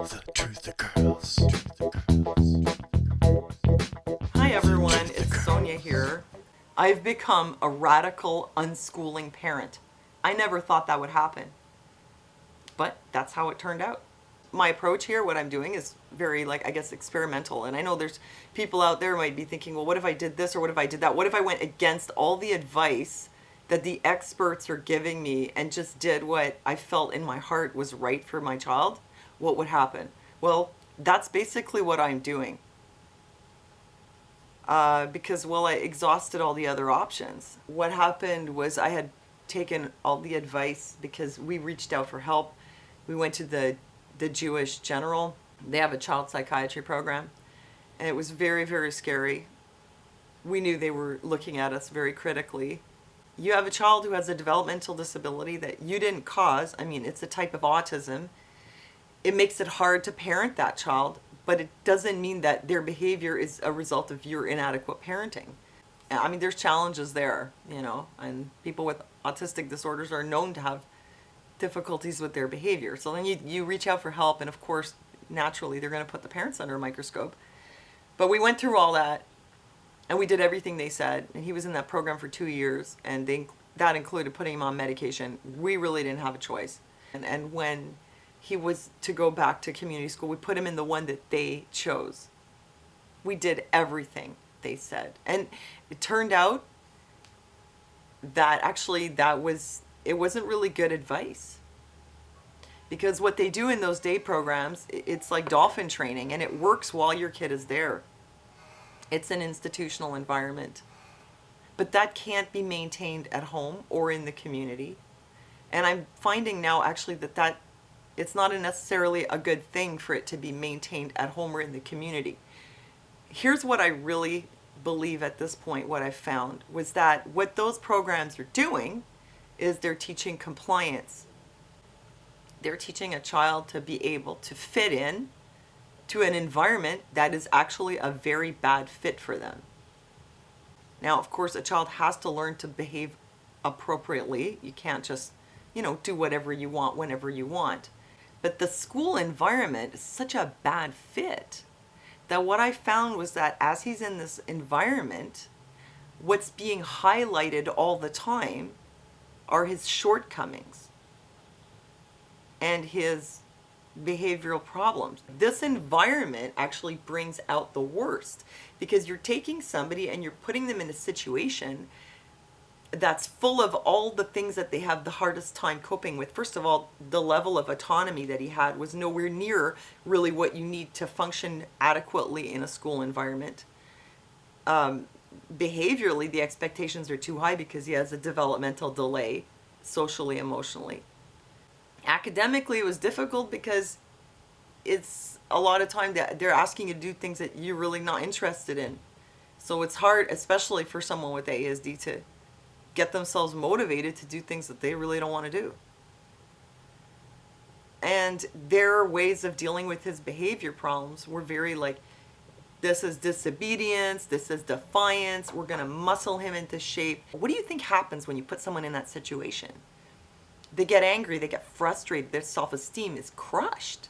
The Truth of Girls. Hi everyone, it's Sonia here. I've become a radical unschooling parent. I never thought that would happen, but that's how it turned out. My approach here, what I'm doing is very, experimental. And I know there's people out there who might be thinking, well, what if I did this or what if I did that? What if I went against all the advice that the experts are giving me and just did what I felt in my heart was right for my child? What would happen? Well, that's basically what I'm doing. Because, I exhausted all the other options. What happened was I had taken all the advice because we reached out for help. We went to the Jewish General. They have a child psychiatry program. And it was very, very scary. We knew they were looking at us very critically. You have a child who has a developmental disability that you didn't cause. I mean, it's a type of autism. It makes it hard to parent that child, but it doesn't mean that their behavior is a result of your inadequate parenting. I mean, there's challenges there, and people with autistic disorders are known to have difficulties with their behavior. So then you reach out for help, and of course, naturally, they're going to put the parents under a microscope. But we went through all that, and we did everything they said, and he was in that program for 2 years, and that included putting him on medication. We really didn't have a choice. And when he was to go back to community school, we put him in the one that they chose. We did everything they said. And it turned out that actually it wasn't really good advice. Because what they do in those day programs, it's like dolphin training, and it works while your kid is there. It's an institutional environment. But that can't be maintained at home or in the community. And I'm finding now actually that it's not necessarily a good thing for it to be maintained at home or in the community. Here's what I really believe at this point, what I've found, was that what those programs are doing is they're teaching compliance. They're teaching a child to be able to fit in to an environment that is actually a very bad fit for them. Now, of course, a child has to learn to behave appropriately. You can't just, do whatever you want whenever you want. But the school environment is such a bad fit that what I found was that as he's in this environment, what's being highlighted all the time are his shortcomings and his behavioral problems. This environment actually brings out the worst because you're taking somebody and you're putting them in a situation that's full of all the things that they have the hardest time coping with. First of all, the level of autonomy that he had was nowhere near really what you need to function adequately in a school environment. Behaviorally, the expectations are too high because he has a developmental delay, socially, emotionally. Academically, it was difficult because it's a lot of time that they're asking you to do things that you're really not interested in. So it's hard, especially for someone with ASD, to get themselves motivated to do things that they really don't want to do. And their ways of dealing with his behavior problems were very this is disobedience, this is defiance, we're going to muscle him into shape. What do you think happens when you put someone in that situation? They get angry, they get frustrated, their self-esteem is crushed.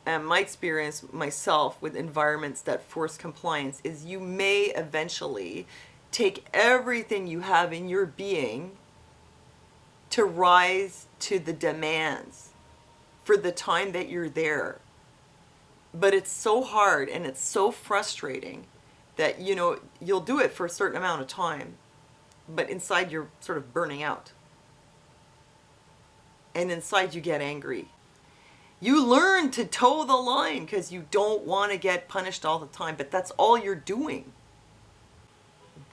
And my experience myself with environments that force compliance is you may eventually take everything you have in your being to rise to the demands for the time that you're there. But it's so hard and it's so frustrating that, you'll do it for a certain amount of time, but inside you're sort of burning out. And inside you get angry. You learn to toe the line because you don't want to get punished all the time, but that's all you're doing.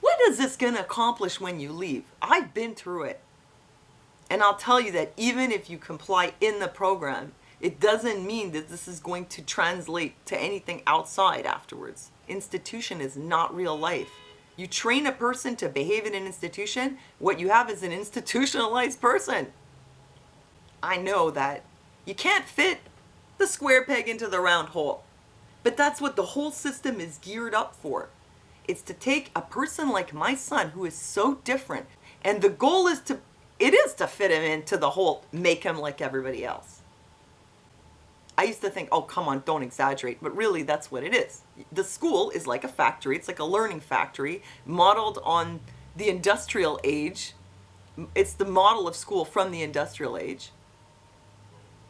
What is this going to accomplish when you leave? I've been through it. And I'll tell you that even if you comply in the program, it doesn't mean that this is going to translate to anything outside afterwards. Institution is not real life. You train a person to behave in an institution, what you have is an institutionalized person. I know that you can't fit the square peg into the round hole, but that's what the whole system is geared up for. It's to take a person like my son who is so different, and the goal is to fit him into the hole, make him like everybody else. I used to think, oh, come on, don't exaggerate. But really, that's what it is. The school is like a factory. It's like a learning factory modeled on the industrial age. It's the model of school from the industrial age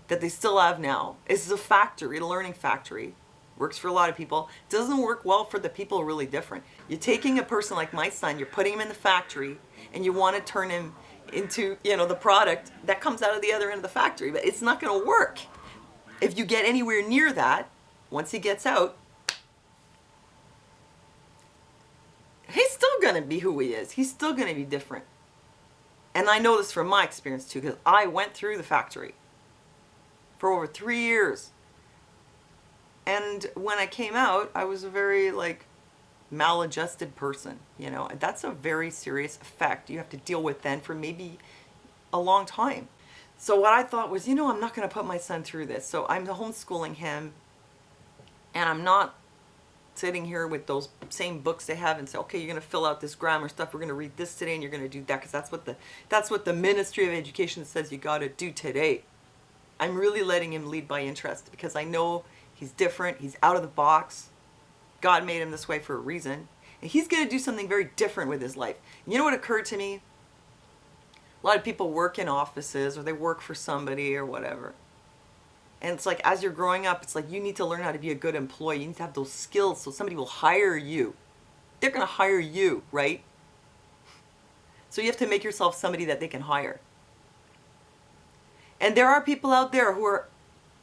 that they still have now. It's a factory, a learning factory. Works for a lot of people. Doesn't work well for the people who are really different. You're taking a person like my son, you're putting him in the factory, and you want to turn him into, the product that comes out of the other end of the factory. But it's not going to work. If you get anywhere near that, once he gets out, he's still going to be who he is. He's still going to be different. And I know this from my experience too, because I went through the factory for over 3 years. And when I came out, I was a very maladjusted person, and that's a very serious effect you have to deal with then for maybe a long time. So what I thought was, I'm not going to put my son through this. So I'm homeschooling him, and I'm not sitting here with those same books they have and say, okay, you're going to fill out this grammar stuff. We're going to read this today, and you're going to do that because that's what the Ministry of Education says you got to do today. I'm really letting him lead by interest because I know he's different. He's out of the box. God made him this way for a reason, and he's going to do something very different with his life. And you know what occurred to me? A lot of people work in offices or they work for somebody or whatever. And it's like, as you're growing up, it's like you need to learn how to be a good employee. You need to have those skills so somebody will hire you. They're going to hire you, right? So you have to make yourself somebody that they can hire. And there are people out there who are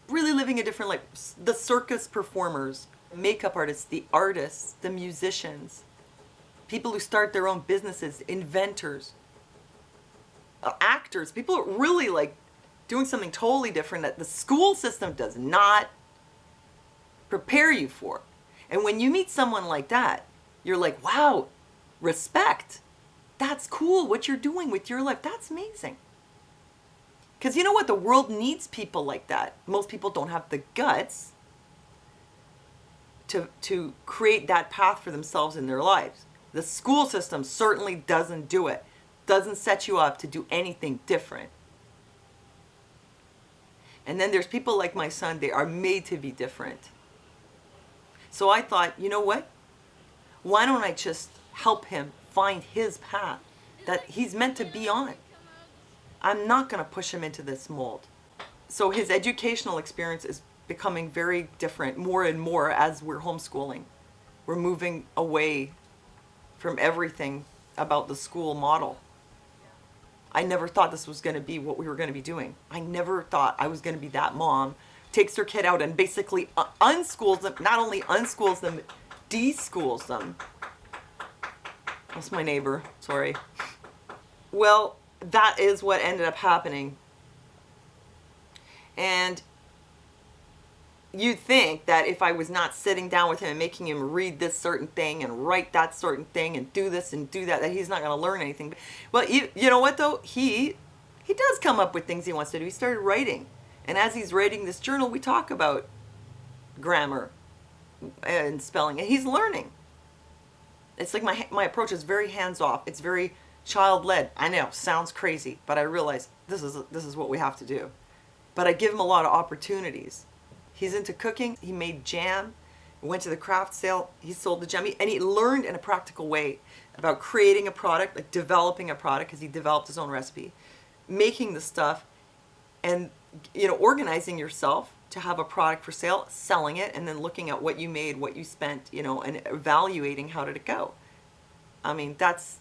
really living a different life. The circus performers, makeup artists, the musicians, people who start their own businesses, inventors, actors, people are really doing something totally different that the school system does not prepare you for. And when you meet someone like that, you're like, wow, respect. That's cool what you're doing with your life. That's amazing. Because you know what? The world needs people like that. Most people don't have the guts to create that path for themselves in their lives. The school system certainly doesn't do it. Doesn't set you up to do anything different. And then there's people like my son, they are made to be different. So I thought, you know what? Why don't I just help him find his path that he's meant to be on? I'm not going to push him into this mold. So his educational experience is becoming very different more and more as we're homeschooling. We're moving away from everything about the school model. I never thought this was going to be what we were going to be doing. I never thought I was going to be that mom, takes her kid out and basically unschools them, not only unschools them, deschools them. That's my neighbor, sorry. Well, that is what ended up happening. And you'd think that if I was not sitting down with him and making him read this certain thing and write that certain thing and do this and do that, that he's not going to learn anything. Well, you know what though? He does come up with things he wants to do. He started writing. And as he's writing this journal, we talk about grammar and spelling. And he's learning. It's like my approach is very hands-off. It's very child-led. I know, sounds crazy, but I realize this is what we have to do. But I give him a lot of opportunities. He's into cooking. He made jam. Went to the craft sale. He sold the jam. And he learned in a practical way about creating a product, like developing a product, because he developed his own recipe, making the stuff, and organizing yourself to have a product for sale, selling it, and then looking at what you made, what you spent, and evaluating how did it go. I mean, that's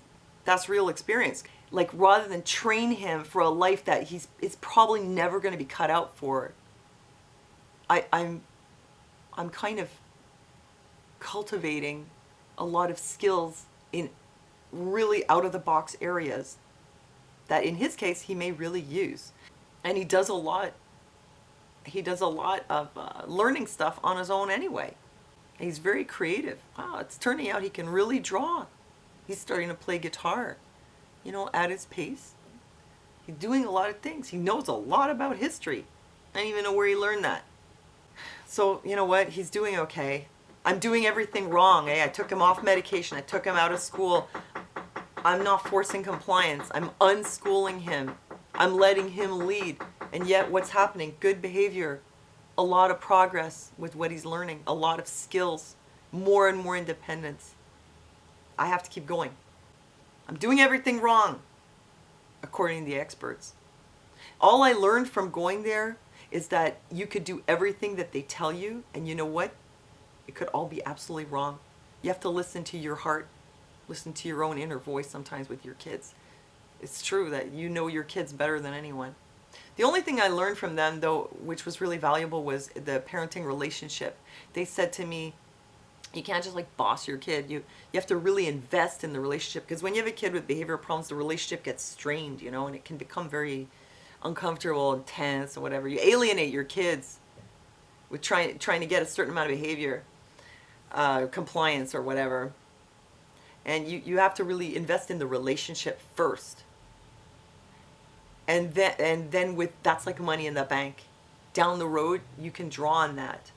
real experience. Like, rather than train him for a life that is probably never going to be cut out for, I'm kind of cultivating a lot of skills in really out of the box areas that in his case he may really use. And he does a lot of learning stuff on his own anyway. He's very creative. Wow, it's turning out he can really draw. He's starting to play guitar, at his pace. He's doing a lot of things. He knows a lot about history. I don't even know where he learned that. So, you know what? He's doing okay. I'm doing everything wrong. I took him off medication. I took him out of school. I'm not forcing compliance. I'm unschooling him. I'm letting him lead. And yet what's happening? Good behavior a lot of progress with what he's learning, a lot of skills, more and more independence. I have to keep going. I'm doing everything wrong, according to the experts. All I learned from going there is that you could do everything that they tell you, and you know what? It could all be absolutely wrong. You have to listen to your heart, listen to your own inner voice sometimes with your kids. It's true that you know your kids better than anyone. The only thing I learned from them, though, which was really valuable, was the parenting relationship. They said to me, you can't just like boss your kid. You have to really invest in the relationship, because when you have a kid with behavioral problems, the relationship gets strained, you know, and it can become very uncomfortable and tense and whatever. You alienate your kids with trying to get a certain amount of behavior, compliance or whatever. And you have to really invest in the relationship first. And then with that's like money in the bank. Down the road, you can draw on that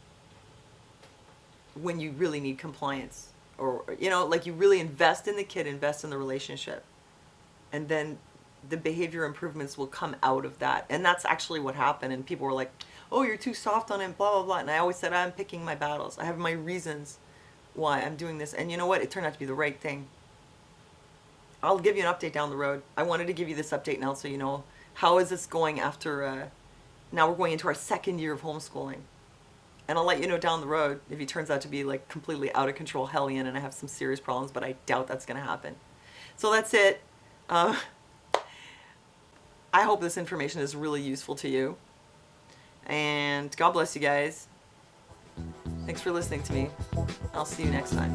when you really need compliance, or you know, like you really invest in the kid, invest in the relationship, and then the behavior improvements will come out of that. And that's actually what happened. And people were like, oh, you're too soft on him, blah blah blah. And I always said, I'm picking my battles. I have my reasons why I'm doing this. And you know what? It turned out to be the right thing. I'll give you an update down the road. I wanted to give you this update now so you know how is this going after now we're going into our second year of homeschooling. And I'll let you know down the road if he turns out to be like completely out of control hellion and I have some serious problems, but I doubt that's going to happen. So that's it. I hope this information is really useful to you. And God bless you guys. Thanks for listening to me. I'll see you next time.